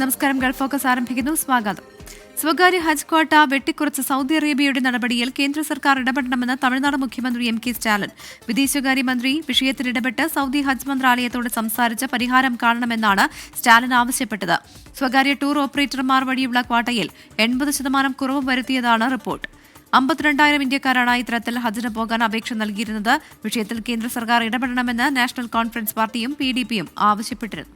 നമസ്കാരം. Gulf focus ആരംഭിക്കുന്നു. സ്വാഗതം. സ്വകാര്യ ഹജ്ജ് ക്വാട്ട വെട്ടിക്കുറച്ച സൗദി അറേബ്യയുടെ നടപടിയിൽ കേന്ദ്ര സർക്കാർ ഇടപെടണമെന്ന് തമിഴ്നാട് മുഖ്യമന്ത്രി എം കെ സ്റ്റാലിൻ. വിദേശകാര്യമന്ത്രി വിഷയത്തിൽ ഇടപെട്ട് സൗദി ഹജ്ജ് മന്ത്രാലയത്തോട് സംസാരിച്ച് പരിഹാരം കാണണമെന്നാണ് സ്റ്റാലിൻ ആവശ്യപ്പെട്ടത്. സ്വകാര്യ ടൂർ ഓപ്പറേറ്റർമാർ വഴിയുള്ള ക്വാട്ടയിൽ 80% കുറവ് വരുത്തിയതാണ് റിപ്പോർട്ട്. 52,000 ഇന്ത്യക്കാരാണ് ഇത്തരത്തിൽ ഹജ്ജിന് പോകാൻ അപേക്ഷ നൽകിയിരുന്നത്. വിഷയത്തിൽ കേന്ദ്ര സർക്കാർ ഇടപെടണമെന്ന് നാഷണൽ കോൺഫറൻസ് പാർട്ടിയും PDPയും ആവശ്യപ്പെട്ടിരുന്നു.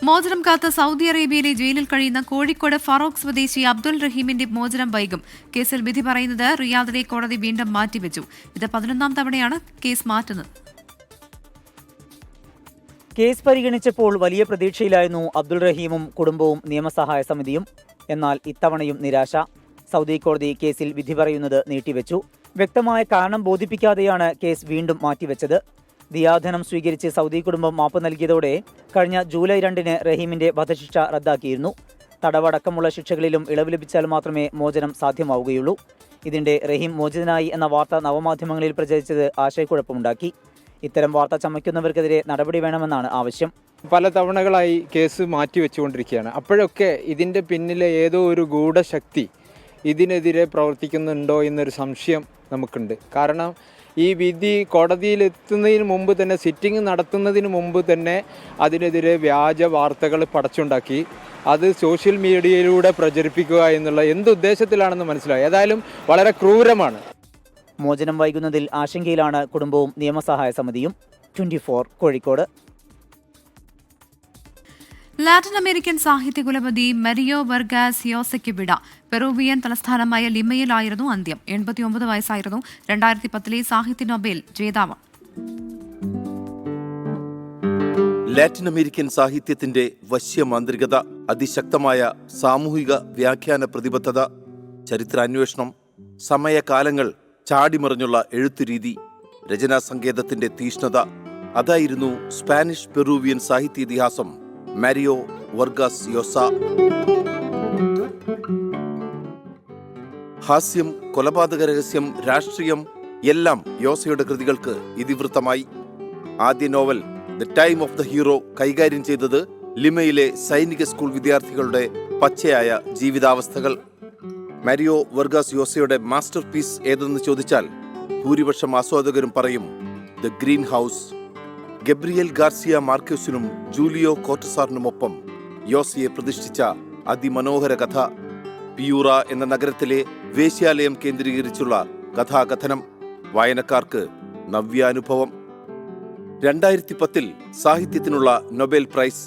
മോചനം കാത്ത സൗദി അറേബ്യയിലെ ജയിലിൽ കഴിയുന്ന കോഴിക്കോട് ഫറോക്ക് സ്വദേശി അബ്ദുൾ റഹീമിന്റെ മോചനം വൈകും. കേസിൽ വിധി പറയുന്നത് റിയാദിലെ കോടതി വീണ്ടും മാറ്റിവെച്ചു. ഇത് 11ാം തവണയാണ് കേസ് മാറ്റുന്നത്. കേസ് പരിഗണിച്ചപ്പോൾ വലിയ പ്രതീക്ഷയിലായിരുന്നു അബ്ദുൾ റഹീമും കുടുംബവും നിയമസഹായ സമിതിയും. എന്നാൽ ഇത്തവണയും നിരാശ. സൗദി കോടതി കേസിൽ വിധി പറയുന്നത് നീട്ടിവെച്ചു. വ്യക്തമായ കാരണം ബോധിപ്പിക്കാതെയാണ് കേസ് വീണ്ടും മാറ്റിവെച്ചത്. ദിയാധനം സ്വീകരിച്ച് സൗദി കുടുംബം മാപ്പ് നൽകിയതോടെ കഴിഞ്ഞ ജൂലൈ 2-ന് റഹീമിന്റെ വധശിക്ഷ റദ്ദാക്കിയിരുന്നു. തടവടക്കമുള്ള ശിക്ഷകളിലും ഇളവ് ലഭിച്ചാൽ മാത്രമേ മോചനം സാധ്യമാവുകയുള്ളൂ. ഇതിന്റെ റഹീം മോചിതനായി എന്ന വാർത്ത നവമാധ്യമങ്ങളിൽ പ്രചരിച്ചത് ആശയക്കുഴപ്പമുണ്ടാക്കി. ഇത്തരം വാർത്ത ചമയ്ക്കുന്നവർക്കെതിരെ നടപടി വേണമെന്നാണ് ആവശ്യം. പല തവണകളായി കേസ് മാറ്റിവെച്ചുകൊണ്ടിരിക്കുകയാണ്. അപ്പോഴൊക്കെ ഇതിൻ്റെ പിന്നിലെ ഏതോ ഒരു ഗൂഢശക്തി ഇതിനെതിരെ പ്രവർത്തിക്കുന്നുണ്ടോ എന്നൊരു സംശയം നമുക്കുണ്ട്. കാരണം ഈ വിധി കോടതിയിലെത്തുന്നതിന് മുമ്പ് തന്നെ, സിറ്റിംഗ് നടത്തുന്നതിന് മുമ്പ് തന്നെ അതിനെതിരെ വ്യാജ വാർത്തകൾ പടച്ചുണ്ടാക്കി അത് സോഷ്യൽ മീഡിയയിലൂടെ പ്രചരിപ്പിക്കുക എന്നുള്ള എന്തുദ്ദേശത്തിലാണെന്ന് മനസ്സിലായി. ഏതായാലും വളരെ ക്രൂരമാണ്. മോചനം വൈകുന്നതിൽ ആശങ്കയിലാണ് കുടുംബവും നിയമസഹായ സമിതിയും. 24 കോഴിക്കോട്. ലാറ്റിൻ അമേരിക്കൻ സാഹിത്യ കുലപതി മരിയോ വർഗാസ് യോസയ്ക്ക് വിട. പെറുവിയൻ തലസ്ഥാനമായ ലിമയിലായിരുന്നു അന്ത്യം. 89 വയസ്സായിരുന്നു. 2010 സാഹിത്യ നൊബേൽ ജേതാവ്. ലാറ്റിൻ അമേരിക്കൻ സാഹിത്യത്തിന്റെ വശ്യമാന്ത്രികത, അതിശക്തമായ സാമൂഹിക വ്യാഖ്യാന പ്രതിബദ്ധത, ചരിത്രാന്വേഷണം, സമയകാലങ്ങൾ ചാടിമറിഞ്ഞുള്ള എഴുത്തുരീതി, രചനാ സങ്കേതത്തിന്റെ തീഷ്ണത, അതായിരുന്നു സ്പാനിഷ് പെറൂവിയൻ സാഹിത്യ ഇതിഹാസം മാരിയോ വർഗാസ് യോസ. ഹാസ്യം, കൊലപാതക രഹസ്യം, രാഷ്ട്രീയം എല്ലാം യോസയുടെ കൃതികൾക്ക് ഇതിവൃത്തമായി. ആദ്യ novel the Time of the Hero കൈകാര്യം ചെയ്തത് ലിമയിലെ സൈനിക സ്കൂൾ വിദ്യാർത്ഥികളുടെ പച്ചയായ ജീവിതാവസ്ഥകൾ. മാരിയോ വർഗാസ് യോസയുടെ മാസ്റ്റർ പീസ് ഏതെന്ന് ചോദിച്ചാൽ ഭൂരിപക്ഷം ആസ്വാദകരും പറയും the Green House. Gabriel Garcia മാർക്യൂസിനും ജൂലിയോ കോർട്ടസാറിനുമൊപ്പം യോസയെ പ്രതിഷ്ഠിച്ച അതിമനോഹര കഥ. പിയൂറ എന്ന നഗരത്തിലെ വേശ്യാലയം കേന്ദ്രീകരിച്ചുള്ള കഥാകഥനം. വായനക്കാർക്ക് നവ്യാനുഭവം. 2010 സാഹിത്യത്തിനുള്ള നൊബേൽ പ്രൈസ്.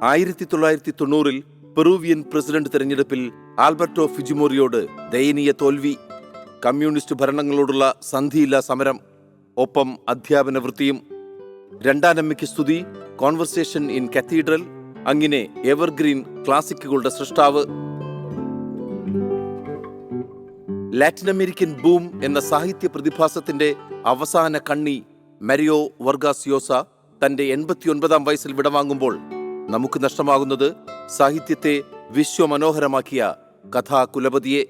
1990 പെറൂവിയൻ പ്രസിഡന്റ് തെരഞ്ഞെടുപ്പിൽ ആൽബർട്ടോ ഫിജിമോറിയോട് ദയനീയ തോൽവി. കമ്മ്യൂണിസ്റ്റ് ഭരണങ്ങളോടുള്ള സന്ധിയില്ലാ സമരം. ഒപ്പം അധ്യാപന വൃത്തിയും. രണ്ടാനമ്മയ്ക്ക് സ്തുതി, കോൺവെർസേഷൻ ഇൻ കത്തീഡ്രൽ, അങ്ങനെ എവർഗ്രീൻ ക്ലാസിക്കുകളുടെ സൃഷ്ടാവ്. ലാറ്റിൻ അമേരിക്കൻ ബൂം എന്ന സാഹിത്യ പ്രതിഭാസത്തിന്റെ അവസാന കണ്ണി മാരിയോ വർഗാസ് യോസ തന്റെ 89ാം വയസ്സിൽ വിടവാങ്ങുമ്പോൾ നമുക്ക് നഷ്ടമാകുന്നത് സാഹിത്യത്തെ വിശ്വമനോഹരമാക്കിയ കഥാകുലപതിയെ.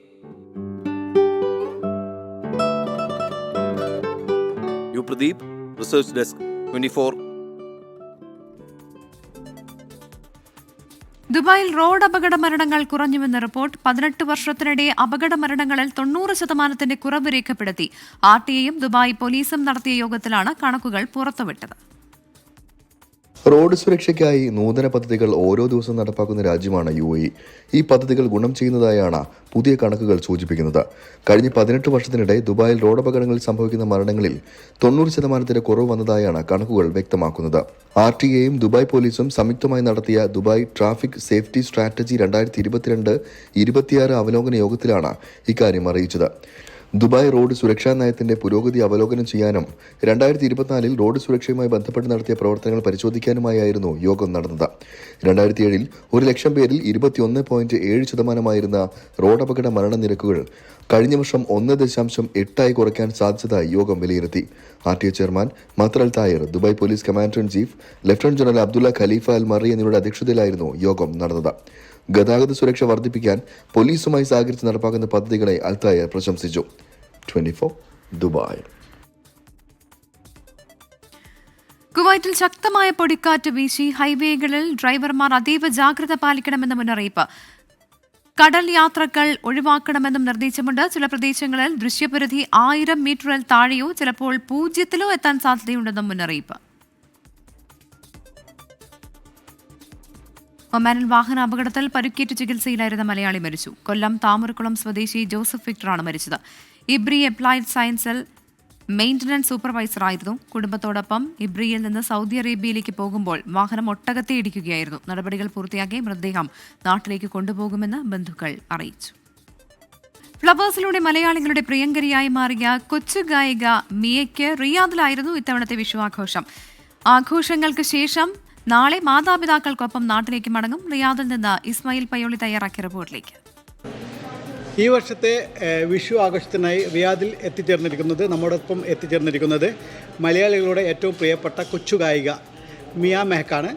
U Pradeep, research desk, 24. ദുബായിൽ റോഡ് അപകട മരണങ്ങൾ കുറഞ്ഞുവെന്ന റിപ്പോർട്ട്. 18 വർഷത്തിനിടെ അപകട മരണങ്ങളിൽ 90% കുറവ് രേഖപ്പെടുത്തി. RTA-യും ദുബായ് പോലീസും നടത്തിയ യോഗത്തിലാണ് കണക്കുകൾ പുറത്തുവിട്ടത്. റോഡ് സുരക്ഷയ്ക്കായി നൂതന പദ്ധതികൾ ഓരോ ദിവസവും നടപ്പാക്കുന്ന രാജ്യമാണ് UAE. ഈ പദ്ധതികൾ ഗുണം ചെയ്യുന്നതായാണ് പുതിയ കണക്കുകൾ സൂചിപ്പിക്കുന്നത്. കഴിഞ്ഞ 18 വർഷത്തിനിടെ ദുബായിൽ റോഡപകടങ്ങളിൽ സംഭവിക്കുന്ന മരണങ്ങളിൽ 90% കുറവ് വന്നതായാണ് കണക്കുകൾ വ്യക്തമാക്കുന്നത്. RTA-യും ദുബായ് പോലീസും സംയുക്തമായി നടത്തിയ ദുബായ് ട്രാഫിക് സേഫ്റ്റി സ്ട്രാറ്റജി 2022-26 അവലോകന യോഗത്തിലാണ് ഇക്കാര്യം അറിയിച്ചത്. ദുബായ് റോഡ് സുരക്ഷാ നയത്തിന്റെ പുരോഗതി അവലോകനം ചെയ്യാനും 2024 റോഡ് സുരക്ഷയുമായി ബന്ധപ്പെട്ട് നടത്തിയ പ്രവർത്തനങ്ങൾ പരിശോധിക്കാനുമായിരുന്നു യോഗം നടന്നത്. 2007 1 ലക്ഷം പേരിൽ 21.7% റോഡപകട മരണനിരക്കുകൾ കഴിഞ്ഞ വർഷം 1.8 കുറയ്ക്കാൻ സാധിച്ചതായി യോഗം വിലയിരുത്തി. RTA chairman Mattar Al Tayer, Dubai police commander in chief lieutenant general Abdullah Khalifa Al Marri എന്നിവരുടെ അധ്യക്ഷതയിലായിരുന്നു യോഗം നടന്നത്. ഗതാഗത സുരക്ഷ വർദ്ധിപ്പിക്കാൻ പോലീസുമായി സഹകരിച്ച് നടപ്പാക്കുന്ന പദ്ധതികളെ അൽ തായർ പ്രശംസിച്ചു. 24 ദുബായ്. കുവൈറ്റിൽ ശക്തമായ പൊടിക്കാറ്റ് വീശി ഹൈവേകളിൽ ഡ്രൈവർമാർ അതീവ ജാഗ്രത പാലിക്കണമെന്ന മുന്നറിയിപ്പ്. കടൽ യാത്രകൾ ഒഴിവാക്കണമെന്നും നിർദ്ദേശമുണ്ട്. ചില പ്രദേശങ്ങളിൽ ദൃശ്യപരിധി 1000 മീറ്ററിൽ താഴെയോ ചിലപ്പോൾ 0-ലോ എത്താൻ സാധ്യതയുണ്ടെന്നും മുന്നറിയിപ്പ്. ഒമാനിൽ വാഹന അപകടത്തിൽ പരുക്കേറ്റ് ചികിത്സയിലായിരുന്ന മലയാളി മരിച്ചു. കൊല്ലം താമരക്കുളം സ്വദേശി ജോസഫ് വിക്ടറാണ് മരിച്ചത്. ഇബ്രി അപ്ലൈഡ് സയൻസിൽ മെയിന്റനൻസ് സൂപ്പർവൈസറായിരുന്നു. കുടുംബത്തോടൊപ്പം ഇബ്രിയിൽ നിന്ന് സൗദി അറേബ്യയിലേക്ക് പോകുമ്പോൾ വാഹനം ഒട്ടകത്തെ ഇടിക്കുകയായിരുന്നു. നടപടികൾ പൂർത്തിയാക്കി മൃതദേഹം നാട്ടിലേക്ക് കൊണ്ടുപോകുമെന്ന് ബന്ധുക്കൾ അറിയിച്ചു. ഫ്ലവേഴ്സിലൂടെ മലയാളികളുടെ പ്രിയങ്കരിയായി മാറിയ കൊച്ചു ഗായിക മിയയ്ക്ക് റിയാദിലായിരുന്നു ഇത്തവണത്തെ വിഷുവാഘോഷം. ആഘോഷങ്ങൾക്ക് ശേഷം നാളെ മാതാപിതാക്കൾക്കൊപ്പം നാട്ടിലേക്ക് മടങ്ങും. റിയാദിൽ നിന്ന് ഇസ്മായിൽ പയ്യോളി തയ്യാറാക്കിയ റിപ്പോർട്ടിലേക്ക്. ഈ വർഷത്തെ വിഷു ആഘോഷത്തിനായി റിയാദിൽ നമ്മോടൊപ്പം എത്തിച്ചേർന്നിരിക്കുന്നത് മലയാളികളുടെ ഏറ്റവും പ്രിയപ്പെട്ട കൊച്ചു ഗായിക മിയ മെഹക്കാണ്.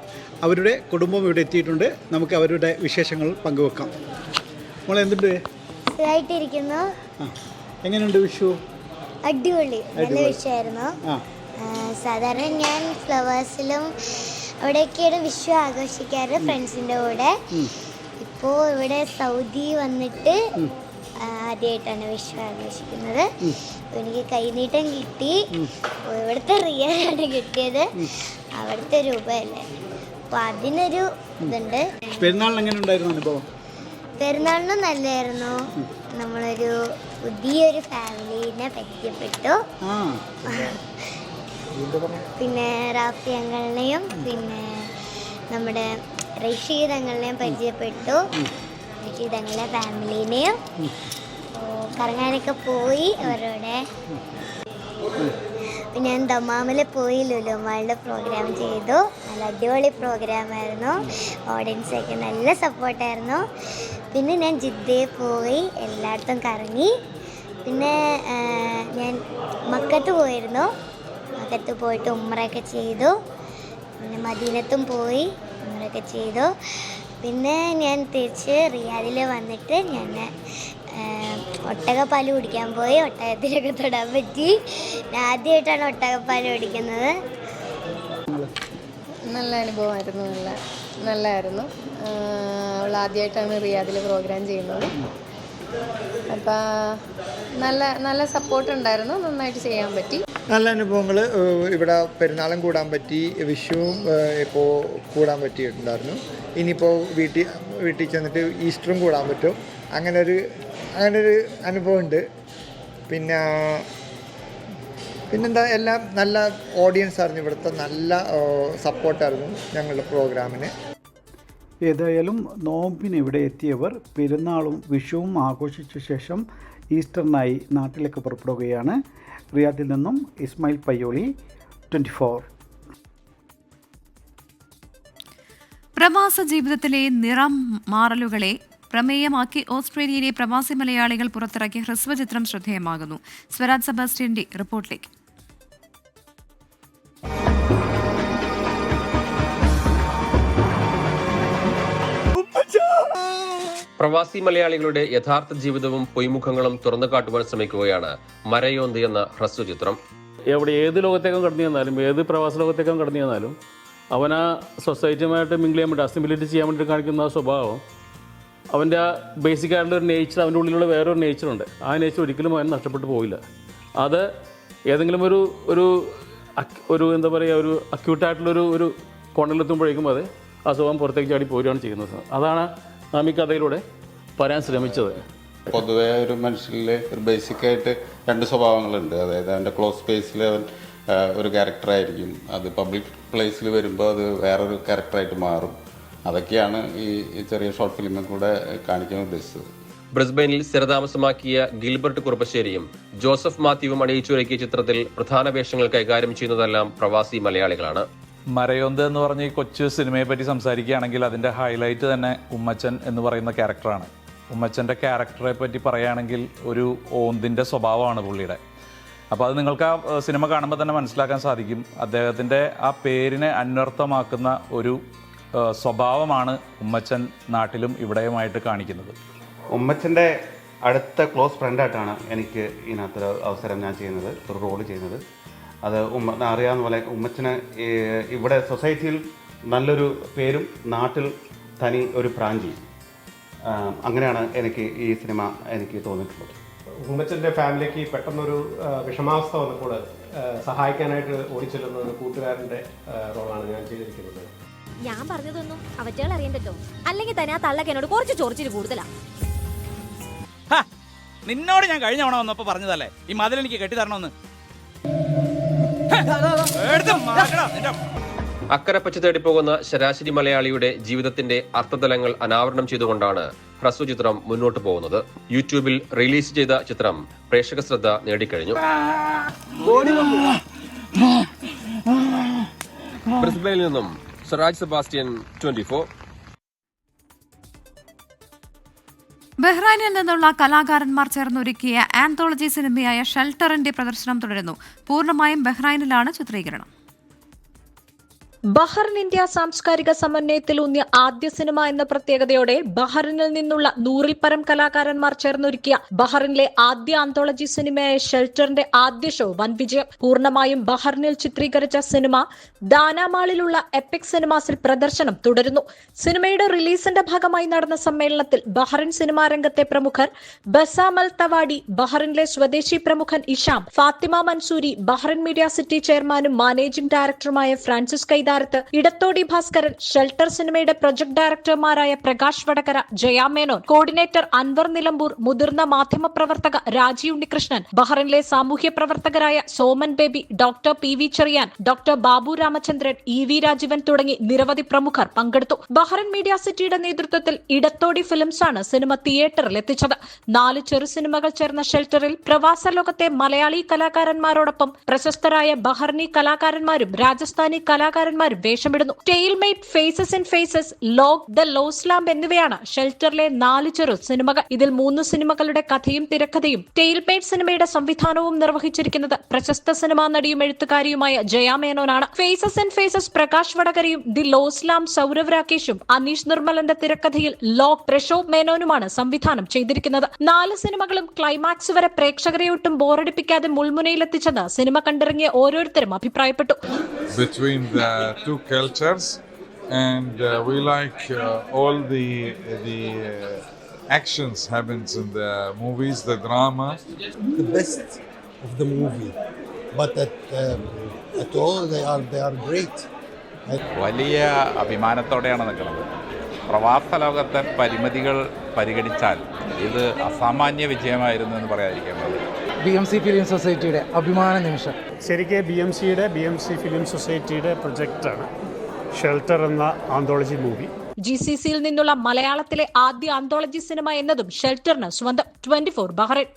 അവരുടെ കുടുംബം ഇവിടെ എത്തിയിട്ടുണ്ട്. നമുക്ക് അവരുടെ വിശേഷങ്ങൾ പങ്കുവെക്കാം. നമ്മൾ എന്തുണ്ട്? സുഖമായിട്ടിരിക്കുന്നു. എങ്ങനെയുണ്ട് വിഷു? അടിപൊളി, നല്ല വിഷയമായിരുന്നു. സാധാരണ ഞാൻ ഫ്ലവേഴ്സിലും അവിടെയൊക്കെയാണ് വിഷു ആഘോഷിക്കാറ് ഫ്രണ്ട്സിൻ്റെ കൂടെ. ഇപ്പോൾ ഇവിടെ സൗദി വന്നിട്ട് ആദ്യമായിട്ടാണ് വിഷു ആഘോഷിക്കുന്നത്. എനിക്ക് കൈനീട്ടം കിട്ടി. ഇവിടുത്തെ റിയലാണ് കിട്ടിയത്, അവിടുത്തെ രൂപയല്ലേ. അപ്പോൾ അതിനൊരു ഇതുണ്ട്. പെരുന്നാളിന് എങ്ങനെ ഉണ്ടായിരുന്നു അനുഭവം? പെരുന്നാളിനും നല്ലതായിരുന്നു. നമ്മളൊരു പുതിയൊരു ഫാമിലീനെ പരിചയപ്പെട്ടു. പിന്നെ റാഫി അങ്ങളിനെയും പിന്നെ നമ്മുടെ റഷീദ് അങ്ങളിനെയും പരിചയപ്പെട്ടു. റഷീദ് അങ്ങളിലെ ഫാമിലീനെയും കറങ്ങാനൊക്കെ പോയി അവരോടെ. പിന്നെ ഞാൻ ദമാമിൽ പോയി ലുലുമാളുടെ പ്രോഗ്രാം ചെയ്തു. നല്ല അടിപൊളി പ്രോഗ്രാമായിരുന്നു. ഓഡിയൻസൊക്കെ നല്ല സപ്പോർട്ടായിരുന്നു. പിന്നെ ഞാൻ ജിദ്ദയിൽ പോയി എല്ലായിടത്തും കറങ്ങി. പിന്നെ ഞാൻ മക്കത്ത് പോയിരുന്നു. മക്കത്ത് പോയിട്ട് ഉംറയൊക്കെ ചെയ്തു. പിന്നെ മദീനത്തും പോയി ഉംറയൊക്കെ ചെയ്തു. പിന്നെ ഞാൻ തിരിച്ച് റിയാദിൽ വന്നിട്ട് ഞാൻ ഒട്ടകപ്പാൽ കുടിക്കാൻ പോയി. ഒട്ടകത്തിലൊക്കെ തൊടാൻ പറ്റി. ഞാൻ ആദ്യമായിട്ടാണ് ഒട്ടകപ്പാൽ കുടിക്കുന്നത്. നല്ല അനുഭവമായിരുന്നു. നല്ലതായിരുന്നു. അവൾ ആദ്യമായിട്ടാണ് റിയാദിൽ പ്രോഗ്രാം ചെയ്യുന്നത്. അപ്പം നല്ല സപ്പോർട്ട് ഉണ്ടായിരുന്നു. നന്നായിട്ട് ചെയ്യാൻ പറ്റി. നല്ല അനുഭവങ്ങൾ. ഇവിടെ പെരുന്നാളും കൂടാൻ പറ്റി, വിഷുവും ഇപ്പോൾ കൂടാൻ പറ്റിയിട്ടുണ്ടായിരുന്നു. ഇനിയിപ്പോൾ വീട്ടിൽ ചെന്നിട്ട് ഈസ്റ്ററും കൂടാൻ പറ്റും. അങ്ങനൊരു അനുഭവമുണ്ട്. പിന്നെന്താ, എല്ലാം നല്ല ഓഡിയൻസ് ആയിരുന്നു. ഇവിടുത്തെ നല്ല സപ്പോർട്ടായിരുന്നു ഞങ്ങളുടെ പ്രോഗ്രാമിന്. ഏതായാലും നോമ്പിന് ഇവിടെ എത്തിയവർ പെരുന്നാളും വിഷുവും ആഘോഷിച്ച ശേഷം ഈസ്റ്ററിനായി നാട്ടിലേക്ക് പുറപ്പെടുകയാണ്. റിയാദിൽ നിന്നും ഇസ്മായിൽ പയ്യോളി, 24. പ്രവാസ ജീവിതത്തിലെ നിറം മാറലുകളെ പ്രമേയമാക്കി ഓസ്ട്രേലിയയിലെ പ്രവാസി മലയാളികൾ പുറത്തിറക്കിയ ഹ്രസ്വചിത്രം ശ്രദ്ധേയമാകുന്നു. സ്വരാജ് സെബാസ്റ്റ്യന്റെ റിപ്പോർട്ടിലേക്ക്. പ്രവാസി മലയാളികളുടെ യഥാർത്ഥ ജീവിതവും പൊയ്മുഖങ്ങളും തുറന്നു കാട്ടുവാൻ ശ്രമിക്കുകയാണ് മരയോന്ത് എന്ന ഹ്രസ്വചിത്രം. ഏത് ലോകത്തേക്കും കടന്നു ചെന്നാലും, ഏത് പ്രവാസ ലോകത്തേക്കും കടന്നു ചെന്നാലും അവൻ ആ സൊസൈറ്റിയുമായിട്ട് മിങ്കിൾ ചെയ്യാൻ വേണ്ടി, അസിമിലേറ്റ് ചെയ്യാൻ വേണ്ടി കാണിക്കുന്ന ആ സ്വഭാവം, അവൻ്റെ ആ ബേസിക് ആയിട്ടുള്ള ഒരു നേച്ചർ, അവൻ്റെ ഉള്ളിലുള്ള വേറൊരു നേച്ചറുണ്ട്. ആ നേച്ചർ ഒരിക്കലും അവൻ നഷ്ടപ്പെട്ടു പോയില്ല. അത് ഏതെങ്കിലും ഒരു എന്താ പറയുക, ഒരു അക്യൂട്ടായിട്ടുള്ളൊരു കോണിലെത്തുമ്പോഴേക്കും അത് ആ സ്വഭാവം പുറത്തേക്ക് ചാടി പോരുകയാണ് ചെയ്യുന്നത്. അതാണ് നാം ഈ കഥയിലൂടെ പറയാൻ ശ്രമിച്ചത്. പൊതുവേ ഒരു മനുഷ്യനിൽ ഒരു ബേസിക്കായിട്ട് 2 സ്വഭാവങ്ങളുണ്ട്. അതായത് അവൻ്റെ ക്ലോസ് സ്പേസിൽ അവൻ ഒരു ക്യാരക്ടറായിരിക്കും, അത് പബ്ലിക് പ്ലേസിൽ വരുമ്പോൾ അത് വേറൊരു ക്യാരക്ടറായിട്ട് മാറും. അതൊക്കെയാണ് ഈ ചെറിയ ഷോർട്ട് ഫിലിമിൽ കൂടെ കാണിക്കാൻ ഉദ്ദേശിച്ചത്. ബ്രിസ്ബെയിനിൽ സ്ഥിരതാമസമാക്കിയ ഗിൽബർട്ട് കുറുപ്പശ്ശേരിയും ജോസഫ് മാത്യുവും അണിയിച്ചൊരുക്കിയ ചിത്രത്തിൽ പ്രധാന വേഷങ്ങൾ കൈകാര്യം ചെയ്യുന്നതെല്ലാം പ്രവാസി മലയാളികളാണ്. മരയോന്ത് എന്ന് പറഞ്ഞ ഈ കൊച്ചു സിനിമയെ പറ്റി സംസാരിക്കുകയാണെങ്കിൽ അതിൻ്റെ ഹൈലൈറ്റ് തന്നെ ഉമ്മച്ചൻ എന്ന് പറയുന്ന ക്യാരക്ടറാണ്. ഉമ്മച്ചൻ്റെ ക്യാരക്ടറെ പറ്റി പറയുകയാണെങ്കിൽ ഒരു ഓന്തിൻ്റെ സ്വഭാവമാണ് പുള്ളിയുടെ. അപ്പോൾ അത് നിങ്ങൾക്ക് ആ സിനിമ കാണുമ്പോൾ തന്നെ മനസ്സിലാക്കാൻ സാധിക്കും. അദ്ദേഹത്തിൻ്റെ ആ പേരിനെ അന്വർത്ഥമാക്കുന്ന ഒരു സ്വഭാവമാണ് ഉമ്മച്ചൻ നാട്ടിലും ഇവിടെയുമായിട്ട് കാണിക്കുന്നത്. ഉമ്മച്ചൻ്റെ അടുത്ത ക്ലോസ് ഫ്രണ്ടായിട്ടാണ് എനിക്ക് ഇതിനകത്തൊരു അവസരം ഞാൻ ചെയ്യുന്നത്, ഒരു റോള് ചെയ്യുന്നത്. അത് അറിയാവുന്ന പോലെ ഉമ്മച്ചന് ഇവിടെ സൊസൈറ്റിയിൽ നല്ലൊരു പേരും നാട്ടിൽ തനി ഒരു ബ്രാഞ്ചി. അങ്ങനെയാണ് എനിക്ക് ഈ സിനിമ എനിക്ക് തോന്നിയിട്ടുള്ളത്. ഉമ്മച്ചൻ്റെ ഫാമിലിക്ക് പെട്ടെന്നൊരു വിഷമാവസ്ഥ വന്നപ്പോൾ സഹായിക്കാനായിട്ട് ഓടിച്ചെല്ലുന്ന ഒരു കൂട്ടുകാരൻ്റെ റോളാണ് ഞാൻ ചെയ്തിരിക്കുന്നത്. ഞാൻ പറഞ്ഞതൊന്നും അവറ്റകൾ അറിയണ്ടല്ലോ, അല്ലെങ്കിൽ തന്നെ ആ തള്ളക്ക് എന്നോട് കുറച്ച് ചൊറിച്ചിട്ട് കൂടുതലാ. നിന്നോട് ഞാൻ കഴിഞ്ഞ തവണ വന്നപ്പോ പറഞ്ഞതല്ലേ ഈ മതിൽ എനിക്ക് കെട്ടിത്തരണമെന്ന്. അക്കരെ പച്ച തേടിപ്പോകുന്ന ശരാശരി മലയാളിയുടെ ജീവിതത്തിന്റെ അർത്ഥതലങ്ങൾ അനാവരണം ചെയ്തുകൊണ്ടാണ് ഹ്രസ്വ ചിത്രം മുന്നോട്ട് പോകുന്നത്. യൂട്യൂബിൽ റിലീസ് ചെയ്ത ചിത്രം പ്രേക്ഷക ശ്രദ്ധ നേടിക്കഴിഞ്ഞു. ബ്രിസ്ബെയിനിൽ നിന്നും സറാജ് സെബാസ്റ്റ്യൻ, 24. ബഹ്റൈനിൽ നിന്നുള്ള കലാകാരന്മാർ ചേർന്നൊരുക്കിയ ആന്തോളജി സിനിമയായ ഷെൽട്ടറിന്റെ പ്രദർശനം തുടരുന്നു. പൂർണ്ണമായും ബഹ്റൈനിലാണ് ചിത്രീകരണം. ബഹ്റിൻ ഇന്ത്യ സാംസ്കാരിക സമന്വയത്തിലൂന്നിയ ആദ്യ സിനിമ എന്ന പ്രത്യേകതയോടെ ബഹ്റിനിൽ നിന്നുള്ള 100-ൽ പരം കലാകാരന്മാർ ചേർന്നൊരുക്കിയ ബഹ്റിനിലെ ആദ്യ ആന്തോളജി സിനിമയായ ഷെൽട്ടറിന്റെ ആദ്യ ഷോ വൻ വിജയം. പൂർണ്ണമായും ബഹ്റിനിൽ ചിത്രീകരിച്ച സിനിമ ദാനാമാളിലുള്ള എപ്പിക് സിനിമാസിൽ പ്രദർശനം തുടരുന്നു. സിനിമയുടെ റിലീസിന്റെ ഭാഗമായി നടന്ന സമ്മേളനത്തിൽ ബഹ്റിൻ സിനിമാ രംഗത്തെ പ്രമുഖർ ബസാം അൽ തവാടി, ബഹ്റിനിലെ സ്വദേശി പ്രമുഖൻ Isham, Fatima Mansoori, Bahrain media city ചെയർമാനും മാനേജിംഗ് ഡയറക്ടറുമായ ഫ്രാൻസിസ് കൈതാരത്ത്, ഇടത്തോടി ഭാസ്കരൻ, ഷെൽട്ടർ സിനിമയുടെ പ്രൊജക്ട് ഡയറക്ടർമാരായ പ്രകാശ് വടകര, ജയ മേനോൻ, കോർഡിനേറ്റർ അൻവർ നിലമ്പൂർ, മുതിർന്ന മാധ്യമപ്രവർത്തക രാജി ഉണ്ണികൃഷ്ണൻ, ബഹ്റിനിലെ സാമൂഹ്യ പ്രവർത്തകരായ സോമൻ ബേബി, ഡോക്ടർ പി.വി. ചെറിയാൻ, ഡോക്ടർ ബാബു രാമചന്ദ്രൻ, ഇ.വി. രാജീവൻ തുടങ്ങി നിരവധി പ്രമുഖർ പങ്കെടുത്തു. ബഹ്റിൻ മീഡിയ സിറ്റിയുടെ നേതൃത്വത്തിൽ ഇടത്തോടി ഫിലിംസാണ് സിനിമ തിയേറ്ററിൽ എത്തിച്ചത്. 4 ചെറു സിനിമകൾ ചേർന്ന ഷെൽട്ടറിൽ പ്രവാസ ലോകത്തെ മലയാളി കലാകാരന്മാരോടൊപ്പം പ്രശസ്തരായ ബഹ്റിനി കലാകാരന്മാരും രാജസ്ഥാനി കലാകാരന്മാരും വേഷമിടുന്നു. ടെയിൽമേറ്റ്, Faces in Faces, Log, the Lost Lamp എന്നിവയാണ് ഷെൽട്ടറിലെ 4 ചെറു സിനിമകൾ. ഇതിൽ 3 സിനിമകളുടെ കഥയും തിരക്കഥയും ടെയിൽമേറ്റ് സിനിമയുടെ സംവിധാനവും നിർവഹിച്ചിരിക്കുന്നത് പ്രശസ്ത സിനിമാ നടിയും എഴുത്തുകാരിയുമായ ജയ മേനോനാണ്. ഫേസസ് ഇൻ ഫേസസ് പ്രകാശ് വടകരയും ദി ലോസ്റ്റ് ലാമ്പ് സൗരവ് രാകേഷും അനീഷ് നിർമ്മലന്റെ തിരക്കഥയിൽ ലോഗ് പ്രശോഭ് മേനോനുമാണ് സംവിധാനം ചെയ്തിരിക്കുന്നത്. 4 സിനിമകളും ക്ലൈമാക്സ് വരെ പ്രേക്ഷകരെ ഒട്ടും ബോറടിപ്പിക്കാതെ മുൾമുനയിലെത്തിച്ചെന്ന് സിനിമ കണ്ടിറങ്ങിയ ഓരോരുത്തരും അഭിപ്രായപ്പെട്ടു. Between the two cultures, and we like all the actions happens in the movies, the drama. The best of the movie, but at all they are great. വലിയ അഭിമാനത്തോടെയാണ് നിൽക്കുന്നത്. പ്രവാസ ലോകത്തെ പരിമിതികൾ പരിഗണിച്ചാൽ ഇത് അസാമാന്യ വിജയമായിരുന്നു എന്ന് പറയാതിരിക്കാൻ പറ്റില്ല. BMC ഫിലിം സൊസൈറ്റിയുടെ അഭിമാന നിമിഷം. ശരിക്കും BMC ഫിലിം സൊസൈറ്റിയുടെ പ്രൊജക്റ്റാണ് ഷെൽട്ടർ എന്ന ആന്തോളജി മൂവി. GCCയിൽ നിന്നുള്ള മലയാളത്തിലെ ആദ്യ ആന്തോളജി സിനിമ എന്നതും ഷെൽട്ടറിന് സ്വന്തം. 24 Bahrain.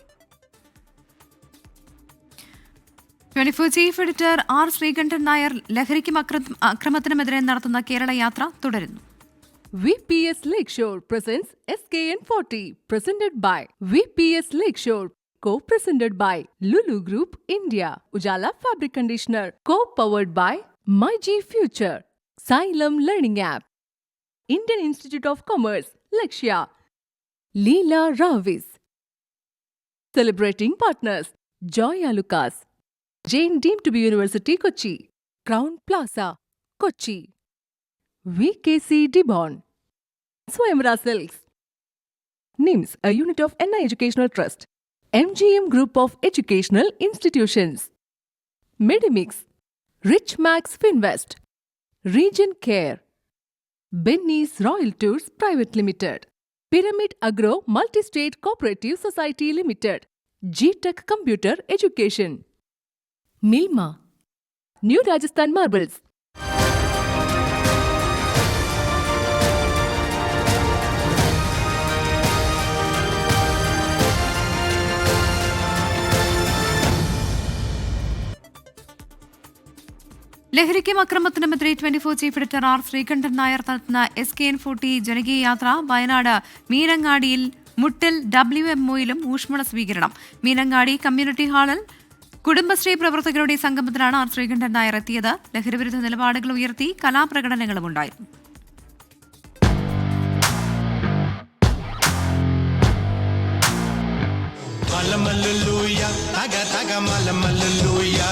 24 chief editor R Sreekandan Nair ലഹരിക്കും അക്രമത്തിനുമെതിരെ നടത്തുന്ന കേരള യാത്ര തുടരുന്നു. VPS Lakeshore presents SKN40, presented by VPS Lakeshore, co-presented by Lulu Group India, Ujala Fabric Conditioner, co-powered by MyG Future, Xylem Learning App, Indian Institute of Commerce, Lakshya, Leela Ravis. Celebrating partners, Joya Lucas, Jain Deemed to be University, Kochi, Crown Plaza, Kochi, VKC Dibon, Swayamvara Silks, NIMS, a unit of NI Educational Trust, MGM Group of Educational Institutions, Medimix, Rich Max Finvest, Region Care, Benny's Royal Tours Private Limited, Pyramid Agro Multi-State Cooperative Society Limited, G-Tech Computer Education, Milma, New Rajasthan Marbles. ലഹരിക്കും അക്രമത്തിനുമെതിരെ 24 chief editor R Sreekandan Nair നടത്തുന്ന SKN40 ജനകീയ യാത്ര വയനാട് മീനങ്ങാടിയിൽ മുട്ടിൽ WMOയിലും ഊഷ്മള സ്വീകരണം. Meenangadi community ഹാളിൽ കുടുംബശ്രീ പ്രവർത്തകരുടെ സംഗമത്തിലാണ് R Sreekandan Nair എത്തിയത്. ലഹരിവിരുദ്ധ നിലപാടുകൾ ഉയർത്തി കലാപ്രകടനങ്ങളും ഉണ്ടായിരുന്നു. Malamaluluya, taga taga malamaluluya.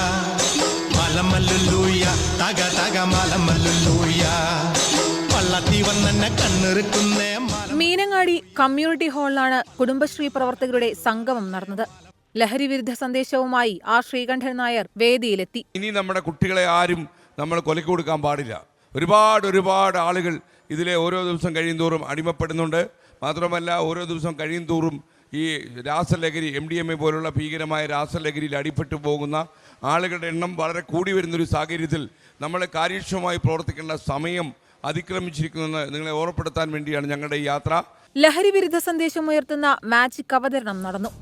മലമല്ലുലൂയ തക തക മലമല്ലുലൂയ പള്ളത്തി വന്നെ കണ്ണിറുക്കുന്നേ. മീനങ്ങാടി കമ്മ്യൂണിറ്റി ഹാളിലാണ് കുടുംബശ്രീ പ്രവർത്തകരുടെ സംഗമം നടന്നത്. ലഹരി വിരുദ്ധ സന്ദേശവുമായി ആർ ശ്രീകണ്ഠൻ നായർ വേദിയിലെത്തി. ഇനി നമ്മുടെ കുട്ടികളെ ആരും നമ്മൾ കൊലയ്ക്ക് കൊടുക്കാൻ പാടില്ല. ഒരുപാട് ആളുകൾ ഇതിലെ ഓരോ ദിവസം കഴിയുന്തോറും അടിമപ്പെടുന്നുണ്ട്. മാത്രമല്ല ഓരോ ദിവസം കഴിയുന്തോറും ഈ രാസലഹരി MDMA പോലുള്ള ഭീകരമായ രാസലഹരിയിൽ അടിപ്പെട്ടു പോകുന്ന ആളുകളുടെ എണ്ണം വളരെ കൂടി വരുന്നൊരു സാഹചര്യത്തിൽ നമ്മൾ കാര്യക്ഷമമായി പ്രവർത്തിക്കേണ്ട സമയം അതിക്രമിച്ചിരിക്കുന്നെന്ന് നിങ്ങളെ ഓർമ്മപ്പെടുത്താൻ വേണ്ടിയാണ് ഞങ്ങളുടെ ഈ യാത്ര. ലഹരി വിരുദ്ധ സന്ദേശം ഉയർത്തുന്ന മാജിക് അവതരണം നടന്നു.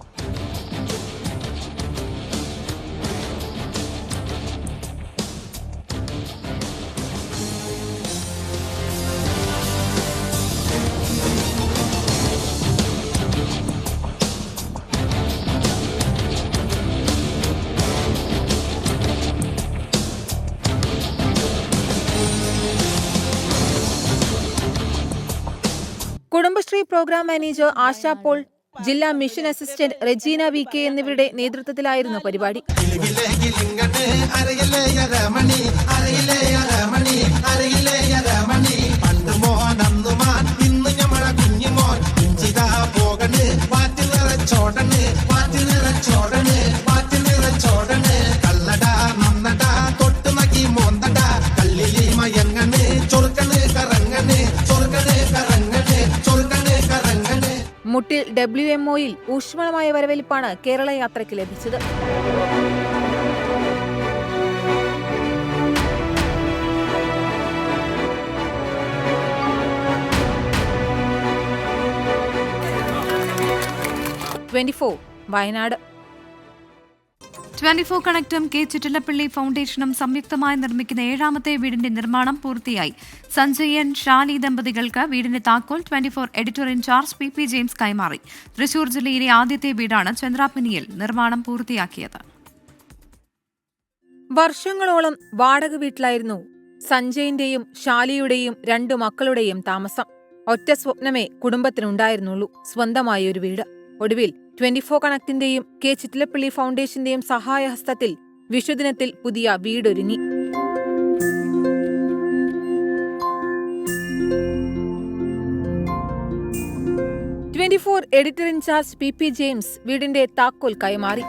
കുടുംബശ്രീ പ്രോഗ്രാം മാനേജർ ആശ പോൾ, ജില്ലാ മിഷൻ അസിസ്റ്റന്റ് റെജീന VK എന്നിവരുടെ നേതൃത്വത്തിലായിരുന്നു പരിപാടി. മുട്ടിൽ WMOയിൽ ഊഷ്മളമായ വരവേൽപ്പാണ് കേരള യാത്രയ്ക്ക് ലഭിച്ചത്. വയനാട്. 24 കണക്റ്റും K ചിറ്റലപ്പള്ളി ഫൗണ്ടേഷനും സംയുക്തമായി നിർമ്മിക്കുന്ന 7ാമത്തെ വീടിന്റെ നിർമ്മാണം പൂർത്തിയായി. സഞ്ജയൻ ഷാലി ദമ്പതികൾക്ക് വീടിന്റെ താക്കോൽ 24 എഡിറ്റർ ഇൻചാർജ് PP ജെയിംസ് കൈമാറി. തൃശൂർ ജില്ലയിലെ ആദ്യത്തെ വീടാണ് ചന്ദ്രാപ്പിനിയിൽ നിർമ്മാണം പൂർത്തിയാക്കിയത്. വർഷങ്ങളോളം വാടക വീട്ടിലായിരുന്നു സഞ്ജയിന്റെയും ഷാലിയുടെയും 2 മക്കളുടെയും താമസം. ഒറ്റ സ്വപ്നമേ കുടുംബത്തിനുണ്ടായിരുന്നുള്ളൂ, സ്വന്തമായ ഒരു വീട്. ഒടുവിൽ 24 കണക്റ്റിന്റെയും K ചിറ്റലപ്പള്ളി ഫൗണ്ടേഷന്റെയും സഹായഹസ്തത്തിൽ വിഷുദിനത്തിൽ പുതിയ വീടൊരുങ്ങി. എഡിറ്റർ ഇൻചാർജ് PP ജെയിംസ് വീടിന്റെ താക്കോൽ കൈമാറി.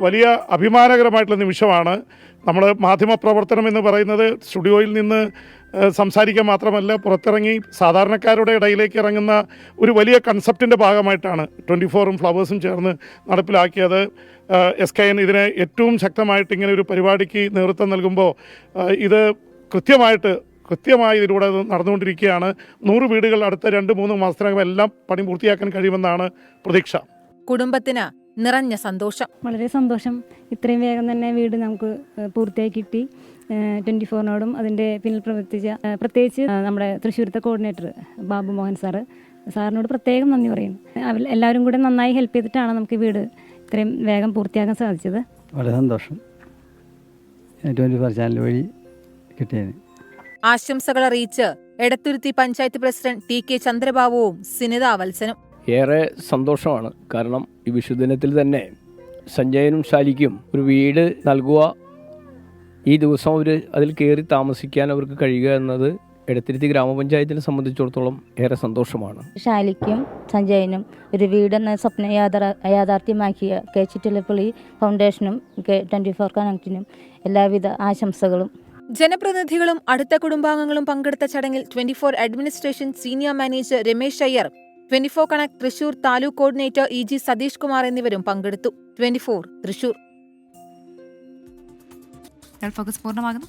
വലിയ അഭിമാനകരമായിട്ടുള്ള നിമിഷമാണ്. നമ്മൾ മാധ്യമപ്രവർത്തനം എന്ന് പറയുന്നത് സ്റ്റുഡിയോയിൽ നിന്ന് സംസാരിക്കാൻ മാത്രമല്ല, പുറത്തിറങ്ങി സാധാരണക്കാരുടെ ഇടയിലേക്ക് ഇറങ്ങുന്ന ഒരു വലിയ കൺസെപ്റ്റിൻ്റെ ഭാഗമായിട്ടാണ് 24ഉം ഫ്ലവേഴ്സും ചേർന്ന് നടപ്പിലാക്കിയത്. SKN ഇതിനെ ഏറ്റവും ശക്തമായിട്ട് ഇങ്ങനെ ഒരു പരിപാടിക്ക് നേതൃത്വം നൽകുമ്പോൾ ഇത് കൃത്യമായി ഇതിലൂടെ നടന്നുകൊണ്ടിരിക്കുകയാണ്. 100 വീടുകൾ അടുത്ത 2-3 മാസത്തിനകം എല്ലാം പണി പൂർത്തിയാക്കാൻ കഴിയുമെന്നാണ് പ്രതീക്ഷ. കുടുംബത്തിന് നിറഞ്ഞ സന്തോഷം. വളരെ സന്തോഷം. ഇത്രയും വേഗം തന്നെ വീട് നമുക്ക് പൂർത്തിയായി കിട്ടി. 24നോടും അതിൻ്റെ പിന്നിൽ പ്രത്യേകിച്ച് നമ്മുടെ തൃശ്ശൂരത്തെ കോർഡിനേറ്റർ ബാബു മോഹൻ സാറിനോട് പ്രത്യേകം നന്ദി പറയുന്നു. എല്ലാവരും കൂടെ നന്നായി ഹെൽപ്പ് ചെയ്തിട്ടാണ് നമുക്ക് വീട് ഇത്രയും വേഗം പൂർത്തിയാക്കാൻ സാധിച്ചത്. വളരെ സന്തോഷം 24 ചാനൽ വഴി കിട്ടിയത്. ആശംസകൾ അറിയിച്ച് എടത്തുരുത്തി പഞ്ചായത്ത് പ്രസിഡന്റ് TK ചന്ദ്രബാബുവും സിനിത വത്സനും. ഏറെ സന്തോഷമാണ്. കാരണം ഈ വിഷുദിനത്തിൽ തന്നെ സഞ്ജയനും ഷാലിക്കും ഒരു വീട് നൽകുക, ഈ ദിവസം അതിൽ കയറി താമസിക്കാൻ അവർക്ക് കഴിയുക എന്നത് എടത്തുരുത്തി ഗ്രാമപഞ്ചായത്തിനെ സംബന്ധിച്ചിടത്തോളം ഏറെ സന്തോഷമാണ്. ഷാലിക്കും സഞ്ജയനും ഒരു വീടെന്ന സ്വപ്നം യാഥാർത്ഥ്യമാക്കിയ K ചിറ്റലപ്പള്ളി ഫൗണ്ടേഷനും 24 കണക്റ്റിനും എല്ലാവിധ ആശംസകളും. ജനപ്രതിനിധികളും അടുത്ത കുടുംബാംഗങ്ങളും പങ്കെടുത്ത ചടങ്ങിൽ 24 administration senior manager Ramesh Iyer, 24 connect Thrissur taluk coordinator EG Satheesh Kumar എന്നിവരും പങ്കെടുത്തു. 24 തൃശൂർ. ഫോക്കസ് പൂർണ്ണമാകുന്നു.